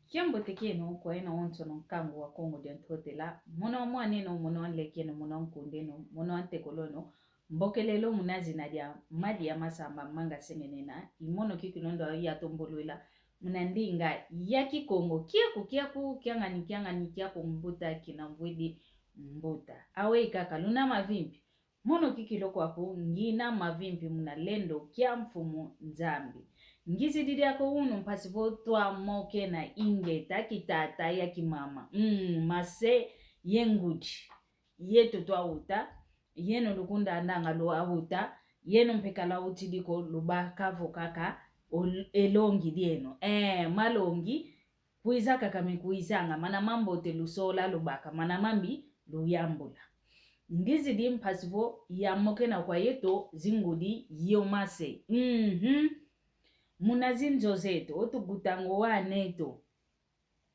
Kiambo tekeno kwa ina onto no kango wa Kongo de ntotela mono mwane no mono anlekeno mono nkundeno mono antekolono mbokelelo munazi na dia madi ya masamba manga sengenena imono kikunondo ya tombolwela munandinga ya kikongo kiaku kiangani kiaku mbuta kinamvwidi mbuta awe kaka luna mavimpi mono kikiloko ako ngina mavimpi munalendo kia mfumu nzambi ngisi didi yako unu mpasivo twa moke na ingeta kitata ya kimama. Mase yenguchi. Yeto twa uta. Yeno lukunda andanga lo auta. Yeno mpekala uti diko lubaka vokaka elongi dieno. Malongi kuiza kakame kuizanga. Mana mambo te lusola lubaka. Mana mambi luyambula. Ngizi di mpasivo ya moke na kwa yeto zingudi yomase. Munazinzo zetu, otu butango wa neto.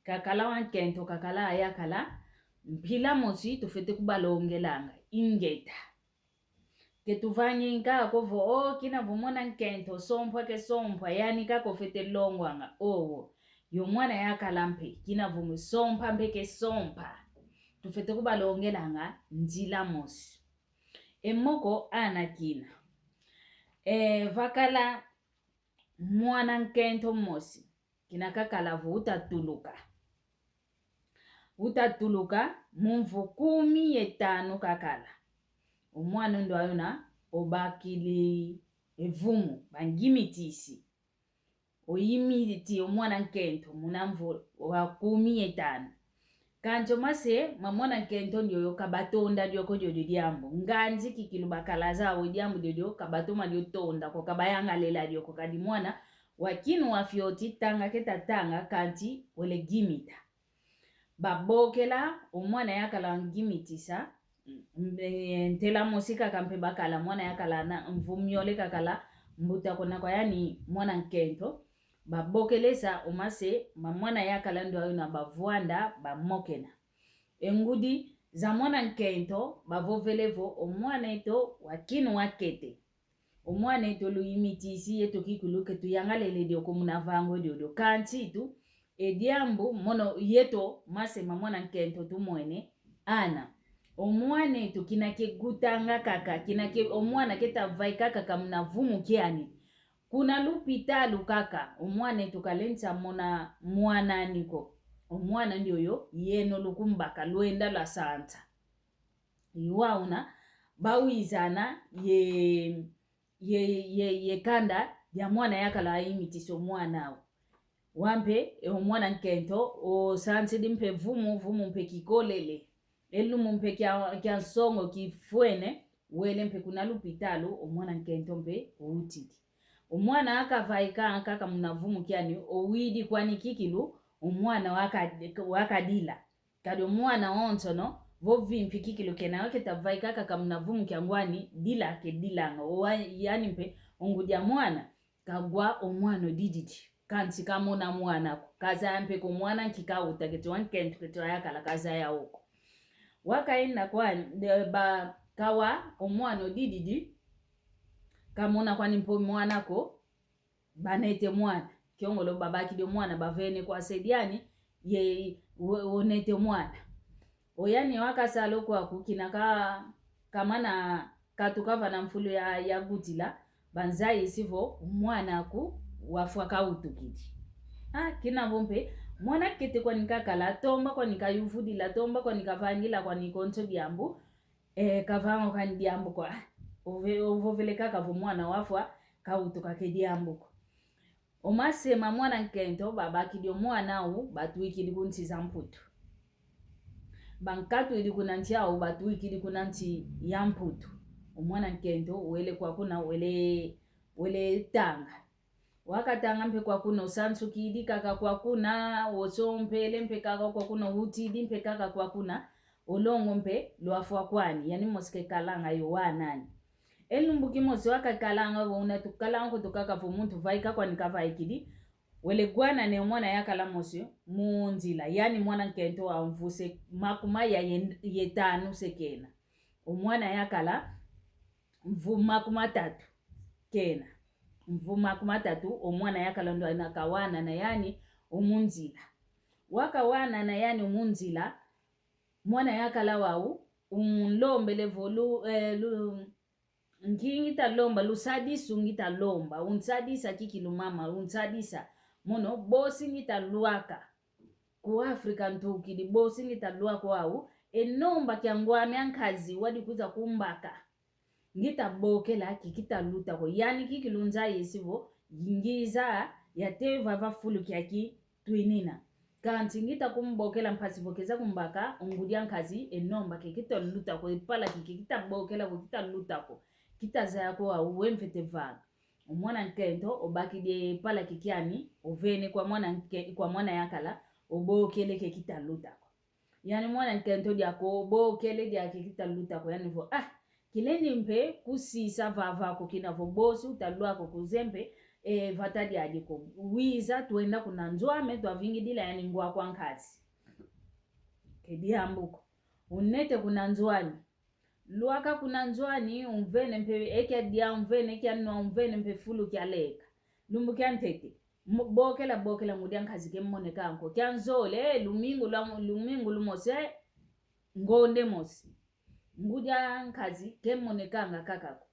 Kakala wankento, kakala ayakala. Mpila mosi, tufete kubalongelanga. Ingeta. Ketuvanyi nka akovo, kina vumona nkento, sompwa ke sompwa, yani kako fete longwanga. Yomwana yakala mpe, kina vumu sompa mpe ke sompa. Tufete kubalongelanga, njila mosi. Moko anakina. Vakala mwana nkento mosi. Kinakakalavu utatuluka. Utatuluka mumvu 15 kakala. Omwana ndo ayona obakili evumu bangimitisi. Oyimiti omwana nkento munamvu wa 15. Kancho mase mamona nkento ndiyo kabatonda ndiyo kodyo diambo. Nganji kikilu bakalaza awo diambo ndiyo kabatoma ndiyo tonda kwa kabayanga lela ndiyo kwa kadimwana. Wakinu wafioti tanga keta tanga kanti wale gimita. Babokela omwana yakala gimitisa. Ntela mosika kampe bakala mwana yakala na mvumiole kakala mbuta kona kwa yani mwana nkento. Babokelesa omase mwana yakala ndo ayuna bavuanda bamokena. Engudi za mwana nkento bavovelevo omwana eto wakinu wakete. Omwana eto luimitisi yeto kikuluke tu yangalele dio komunavango dio kanchi tu. Ediambu mono yeto mase mwana nkento tu mwene ana. Omwana eto kinake gutanga kaka. Kinake omwana keta vai kaka kamunavumu kiani. Kuna lupitalu kaka. Omwana eto kalencha mwana niko. Omwana ndiyo yeno lukumbaka luenda la santa. Iwauna bawizana ye kanda ya mwana yakala imitiso mwana au. Wampe omwana nkento o sanse dimpe vumu mpe kikolele. Elu mpe kia songo kifuene wele mpe kuna lupitalu omwana nkento mpe uititi. Omwana akavaika kaka munavumu kiani owidi kwani kikilu omwana wakadila. Kadi omwana ontono vovi mpikikilu kena waketa vaika kaka munavumu kiangwani dila ke dilanga. Yani mpe ongudia mwana kagwa omwana diditi. Kansi kamona mwana kaza mpe kumwana kikauta ketu wankento ketu ayakala kaza ya oko. Wakaenda kwa kawa omwana dididi kamona kwani mpo mwana ko banete mwana kiongolo babaki dio mwana bavene kwa sediani ye onete mwana oyani wakasalo kwa kukinaka kamana katukava na mfulu ya gutila banzai sivo mwana ku wafwa kautukiti kina vompe mwana kete kwa nikakala tomba kwa nikayufudi la tomba kwa nikavangila kwa nikonto diambu kavango kwa diambu kwa ovovele kaka vo mwana wafwa kautuka ke diambu omase mwana nkento babaki dio mwana u batuiki dikunti za mputu bankatu idikunanti au batuiki dikunanti ya mputu omwana nkento wele kwa kuna wele tanga wakatanga mpe kwa kuna usansu kidi kaka kwa kuna osompele mpe kaka kwa kuna hutidi mpe kaka kwa kuna olongo mpe luafwa kwani yani mosike kalanga yo wanani elumbuki mosi wakakalanga wona tukalanga kutukaka fu muntu vaika kwa nikavaikidi wele gwana ne mwana yakala mosi munzila yani mwana nkento amvuse makuma ya yetanu sekena omwana yakala mvuma kuma 3 kena mvuma kuma 3 omwana yakala ndo anakawana na yani omunzila waka wana na yani umunzila mwana yakala wau unlombele volu ngingita lomba lusadisu ngita lomba unsadisa kiki lumama unsadisa mono bosi ngita luaka ku Afrika ntukili bosi ngita luako wau enomba kyangwame ankazi wadi kuza kumbaka ngita bokela kikita luta ko yani kiki lunza yesivo yingiza yateva vafulu kyaki twinina kanti ngita kumbokela mpasivokeza kumbaka ungudi ankazi enomba kikita luta ko ipala kikita bokela kikita luta ko kitaza yako wemfete vanga umwana nkento obakide pala kikiani ovene kwa mwana yakala obokele ke kitalutako yani mwana nkento dyako obokele dyake kitalutako yani vo kileni mpe kusisa vavako kinavo bosi utalwako kuzempe vatadi adiko wiza tuenda kuna nzwame twavingidila yani ngwa kwa nkazi kediambuko unete kuna nzwani luaka kuna nzwani umvene mpe eke dia umvene kya no umvene mpe fulu kya leka lumbu kya ntete bokela ngudi ankazi ke mmone kanko kya nzole lumingu lumose ngonde mosi ngudi ankazi ke mmone kanga kakako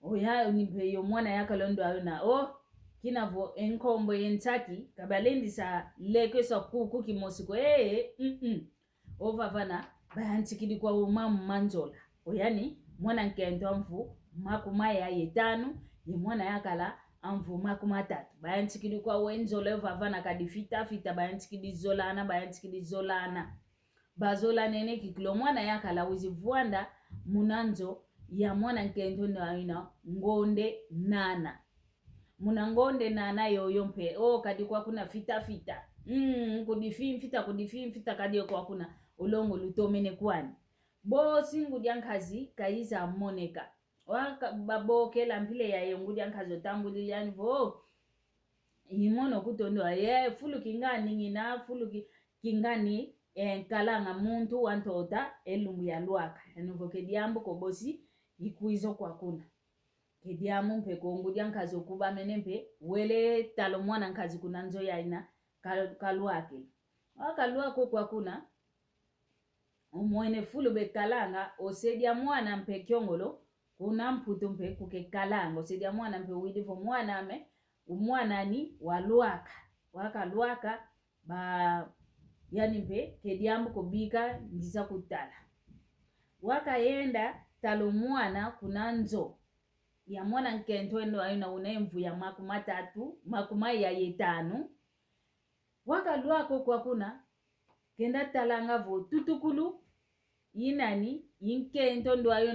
oya nimpe yo mwana yakalondo ayona kinavo enkombo yentaki kabalendi sa leke so kuku kimosiko ovavana bayanchikidi kwa umamu manzola oyani mwana nkento amvu makumaya yetanu ye mwana yakala amvu makumatatu bayanchikidi kwa wenzola ovavana kadifita fita bayanchikidi zolana bazola nene kikilo mwana yakala uzivuanda munanzo ya mwana nkento na ngonde nana muna ngonde nana yoyo mpe kadi kwa kuna fita kudifimfita kadi kwa kuna ulongo lutomene kwani bosi ngudi ankazi kaiza moneka waka babokela mpile ya ngudi ankazi otambuli yani vo imono kutondo fulu kingani ngina fulu kingani kalanga muntu wantota elumbu ya luaka yani vo kediambo ko bosi ikuizo kwa kuna kediamu mpe ko ngudi ankazi okuba menempe wele talo mwana nkazi kuna nzo ya ina kaluake wakaluako kwa kuna umwene fulu bekalanga osedia mwana mpe kyongolo kuna mputu mpe kukekalanga osedia mwana mpe widivo mwana ame umwana ni waluaka wakaluaka yani mpe kediambu kubika ndiza kutala wakaenda talo mwana kuna nzo ya mwana nkento endo ayina unemvu ya makumai ya yetanu wakaluako kwa kuna kenda talanga vo tutukulu yinani yinkento ndo ayo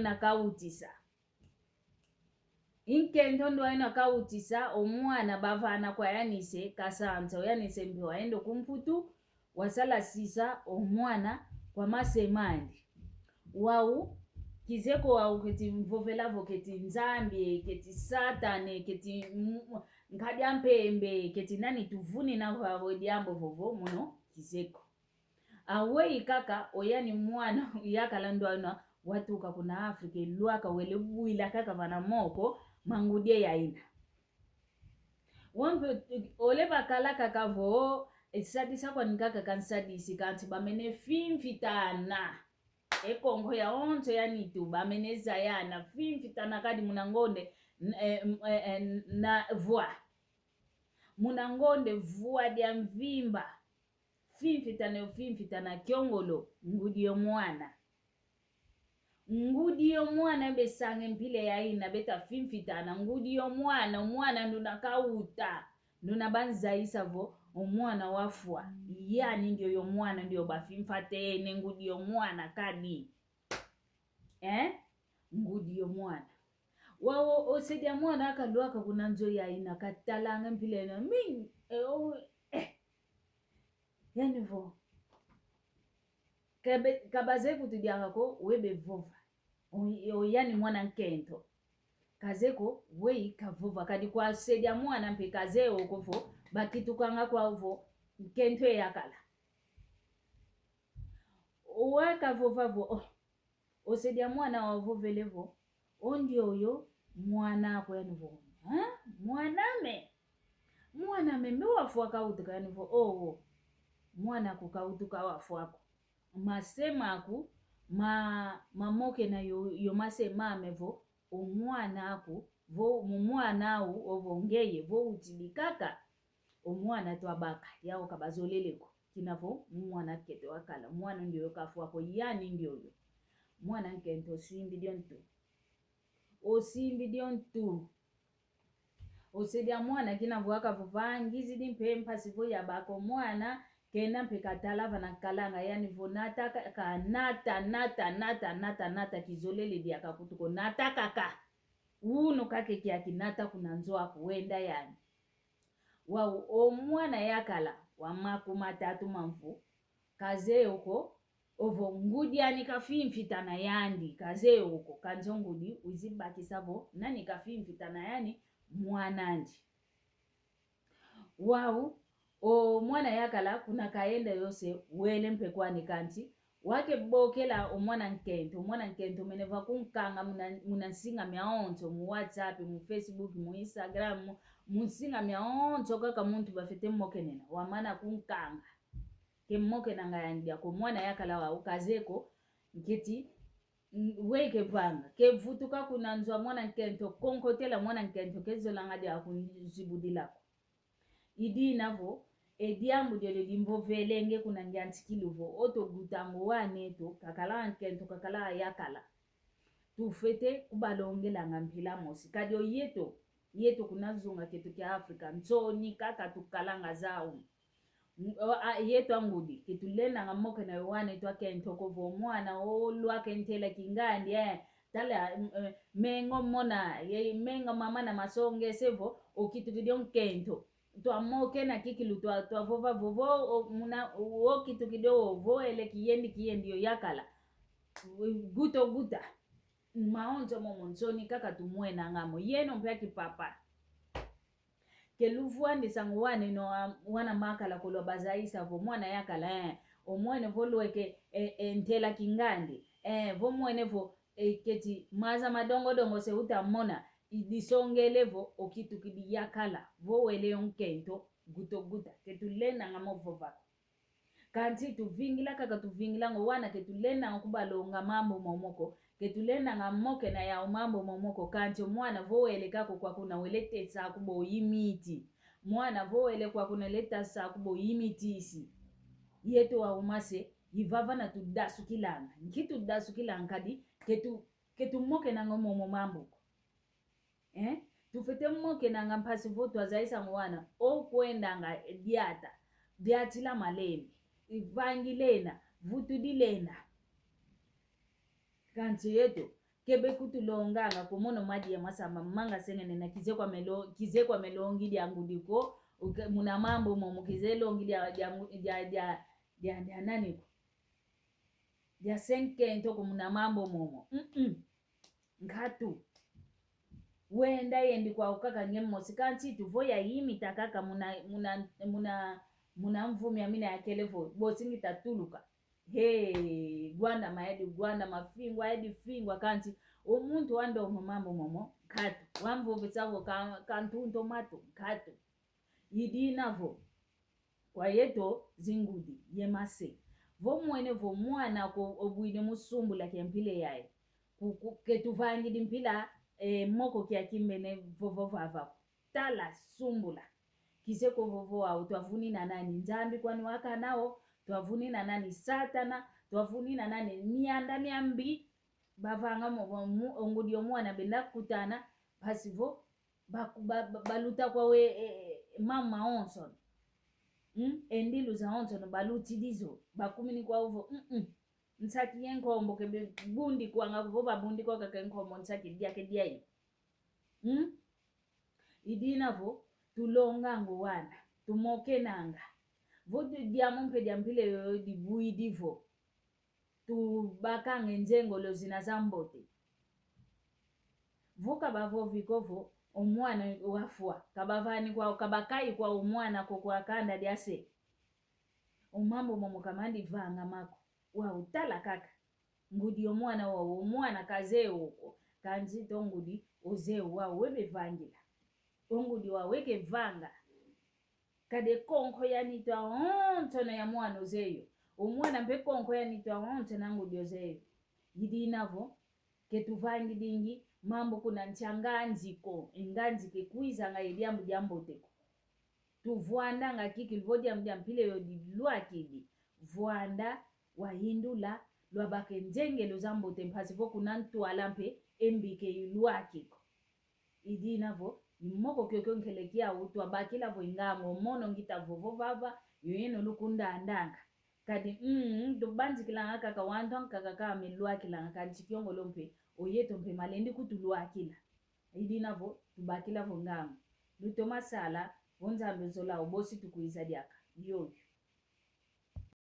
nakautisa omwana bavana kwa yanise kasanza yanise mbi waendo kumputu wasala sisa omwana kwa masemandi wau kizeko wau keti mvovelavo keti nzambi keti satane keti nkadya mpembe keti nani tuvuni na vavo diambo vovo muno kizeko awei kaka oyani mwana yakala ndo ana watuka kuna Afrika luaka wele buila kaka vana moko mangudie yaina wambe ole bakala kaka vo esadisa kwa nikaka kansadisi kanti bamene fimfitana ekongo ya onto yani tu bameneza yana fimfitana kadi munangonde na voix munangonde voix dia mvimba fimfitana kyongolo ngudi yo mwana besange mpile ya ina beta fimfitana ngudi yo mwana nduna kauta nduna banzaisa vo omwana wafua yani ndio yo mwana ndio bafimfatene ngudi yo mwana kadi ngudi yo mwana wao osedia mwana akaluaka kuna nzo ya ina katalanga mpile na yani vo kabaze kutudiakako webe vova yani mwana nkento kazeko wei kavova kadi kwa sedia mwana mpe kazeo kofo bakitukanga kwa uvo nkento yakala waka vova vo osedia mwana wavovelevo ondi oyo mwana ako yani vo mwaname mbewafu akautika yani vo mwana kukautuka wafuako masemaku mamoke na yo masema vo omwana aku vo mumwana au ovongeye vo utilikaka omwana twabaka yao kabazoleleko kinavo mwana kete wakala mwana ndio kafuako yani ndio yo mwana nkento osimbi diontu osedia mwana kinavo akavuvangizi dimpempa sivo yabako mwana kena mpekatalava na kalanga yani vo nataka ka nata kizolele dia kakutuko nataka ka uno kake kia kinata kunanzoa kuenda yani wau omwana yakala wa maku matatu mamfu kaze uko ovo ngudi yani kafimfitana yandi kaze uko kanzo ngudi uzibakisavo nani kafimfitana yani mwanandi wau o mwana yakala kuna kaenda yose wele mpekwani kanti wake bokela omwana nkento meneva kunkanga munansinga myaonto mu WhatsApp mu Facebook mu Instagram munsinga myaonto kaka muntu bafete mmokenena wamana kunkanga ke mmokenanga yandia ko mwana yakala wa ukazeko nketi weke vanga ke vutuka kunanzwa mwana nkento konkotela mwana nkento kezolanga dia kunzibudilako idi navo ediambu dele limvovelenge kuna ngantikiluvo oto gutango waneto kakala nkento kakala yakala tufete kubalongela ngampila mosi kadio yeto kunazunga ketu kia Afrika nzoni kaka tukalanga zao yeto angudi ketulena ngamoke na wane to kento kovo mwana olwa kentela kingandi tala mengo mona ye mengo mama na masonge sevo okitukidio nkento twamoke na kikilu twavova vovo muna wokitu kidogo voele kiyendi yo yakala guta maonzo momonzoni kaka tumwena ngamo yeno mpya kipapa keluvuandi sangu wane no wana makala kolo bazaisa vo mwana yakala omwene volweke entela kingandi vo mwene vo keti maza madongo se utamona idisongelevo okitu kidi yakala vo wele yonkento guta ketulena ngamovova kanti tuvingila kaka tuvingila ngo wana ketulena kubalonga mambo momoko ketulena ngamoke na ya mambo momoko kanti mwana vo wele kako kwa kuna welete sa kubo yimiti mwana vo wele kwa kuna leta sa kubo yimitisi yeto wa umase yivava na tudasukilanga nkitu dasukilanga kadi ketu moke na ngomo mambo tufete mmoke nanga mpasi votu azaisa mwana okwenda nga diatila malembe ivangilena vutudilena kanti yeto kebe kutulonganga kumono maji ya masamba manga sengene na kizekwa melongi dia ngudiko muna mambo momo kizelongi dia nani dia senke ntoko muna mambo momo ngatu wenda yendi kwa ukaka ngemosi kanti tuvoya yimi takaka muna mvumi amina ya kelevo bosingi tatuluka gwanda maedi gwanda mafingwa edi fingwa kanti umuntu wando mambo momo katu wamvuvi savo kantu tomato katu yidinavo kwa yeto zingudi yemase vo mwene vo mwana ko obwine musumbula kempile yae ketuvangidi mpila moko kia kimbene vovo vava tala sumbula kiseko vovo au twavuni na nani nzambi kwani waka nao twavuni na nani satana twavuni na nani miambi bavanga ongudi omwana benda kutana pasivo baluta kwa we mama onson endilu za onson baluti dizo bakumini kwa uvo nsaki yenkombo kebe bundi kwa ngavo babundi kwa kakenkombo nsaki dia yi idinavo tulongango wana tumoke nanga vodu diamompe diampile yo dibui divo tubakange nzengo lo zinazambote vuka bavo vikovo omwana wafua kabavani kwa kabakai kwa omwana kwa kanda diase omambo momo kamandi vanga mako wa utala kaka ngudi omwana wa omwana kaze uko kanzi tongudi oze wa webe vangila ongudi wa weke vanga kade konko yanitwa honto na ya mwana uzeyo umwana mpe konko yanitwa honto nangu diozeyo yidi navo ketuvangi dingi mambo kuna nchanganziko inganzike kuiza nga idiambu jambo teko tuvuanda nga kiki vodia mjampile yo dilua kidi vuanda wahindula lwabake njenge luzambo tempasivo kuna ntwala mpe embike yulua kiko idi navo imoko kyokyo nkelekia utu abakila vo ingango mono ngita vovo vava yoyeno lukunda andanga kadi tubanzikilanga kaka wanton kaka kame lwakilanga kadi chikyongo lompe oyeto mpe malendi kutulwakila idi navo tubakila vo ngango lutoma sala vonzambe zola obosi tukuiza diaka yoyo